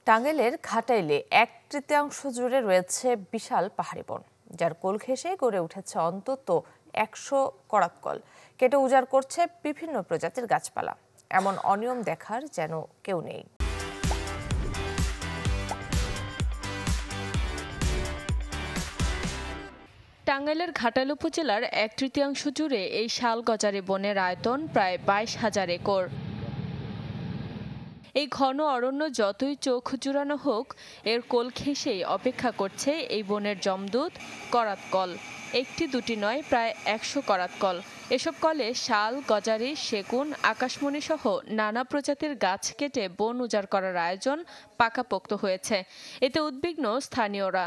টাঙ্গাইলের ঘাটাইলে 1/3 জুড়ে রয়েছে বিশাল পাহাড়ি বন, যার কোল ঘেঁষে গড়ে উঠেছে অন্তত 100 করাতকল। কেটে উজাড় করছে বিভিন্ন প্রজাতির গাছপালা। এমন অনিয়ম দেখার যেন কেউ নেই। টাঙ্গাইলের ঘাটাইল উপজেলার 1/3 জুড়ে এই শাল গজারি বনের আয়তন প্রায় 22,000 একর। এই ঘন অরণ্য যতই চোখ জুড়ানো হোক, এর কোল ঘেঁষেই অপেক্ষা করছে এই বনের জমদূত করাতকল। একটি দুটি নয়, প্রায় 100 করাতকল। এসব কলে শাল, গজারি, সেগুন, আকাশমণি সহ নানা প্রজাতির গাছ কেটে বন উজাড় করার আয়োজন পাকাপোক্ত হয়েছে। এতে উদ্বিগ্ন স্থানীয়রা।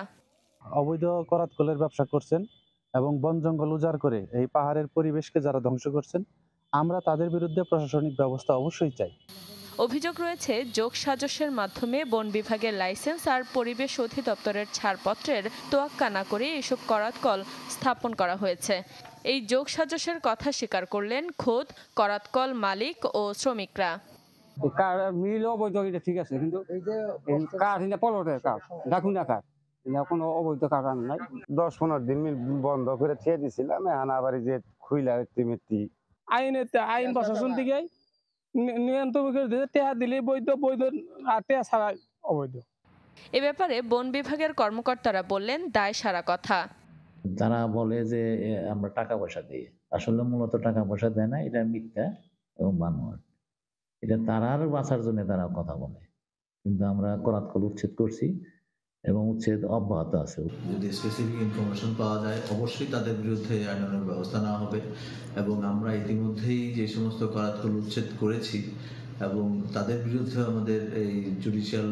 অবৈধ করাতকলের ব্যবসা করছেন এবং বন জঙ্গল উজাড় করে এই পাহাড়ের পরিবেশকে যারা ধ্বংস করছেন, আমরা তাদের বিরুদ্ধে প্রশাসনিক ব্যবস্থা অবশ্যই চাই। অভিযোগ রয়েছে যোগসাজশের মাধ্যমে বন বিভাগের লাইসেন্স আর পরিবেশ অধিদপ্তরের ছাড়পত্রের তোয়াক্কা না করে এসব করাতকল স্থাপন করা হয়েছে। এই যোগসাজশের কথা স্বীকার করলেন খোদ করাতকল মালিক ও শ্রমিকরা। ঠিক আছে, কিন্তু কোনো অবৈধ কারণ নাই। 10-15 দিন বন্ধ করে ছেড়ে দিছিলাম, এখন আবার যে খুইলা আইন প্রশাসন থেকে নিয়ন্ত্রণ টেহা দিলে বৈধ, বৈধ আর টেহা ছাড়া অবৈধ। এ ব্যাপারে বন বিভাগের কর্মকর্তারা বললেন দায় সারা কথা। তারা বলে যে আমরা টাকা পয়সা দিই, আসলে মূলত টাকা পয়সা দেয় না, এটা মিথ্যা এবং বানোয়াট। এটা তারার বাঁচার জন্য তারা কথা বলে, কিন্তু আমরা করাতকল উচ্ছেদ করছি এবং উচ্ছেদ অব্যাহত আছে। যদি স্পেসিফিক ইনফরমেশন পাওয়া যায়, অবশ্যই তাদের বিরুদ্ধে আইনানুগ ব্যবস্থা নেওয়া হবে। এবং আমরা ইতিমধ্যেই যে সমস্ত করাতকল উচ্ছেদ করেছি এবং তাদের বিরুদ্ধে আমাদের এই জুডিশিয়াল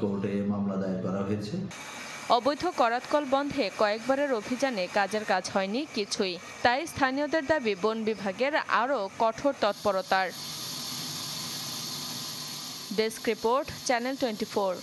কোর্টে মামলা দায়ের করা হয়েছে। অবৈধ করাতকল বন্ধে কয়েকবারের অভিযানে কাজের কাজ হয়নি কিছুই। তাই স্থানীয়দের দাবি বন বিভাগের আরও কঠোর তৎপরতার। Desk report, channel 24।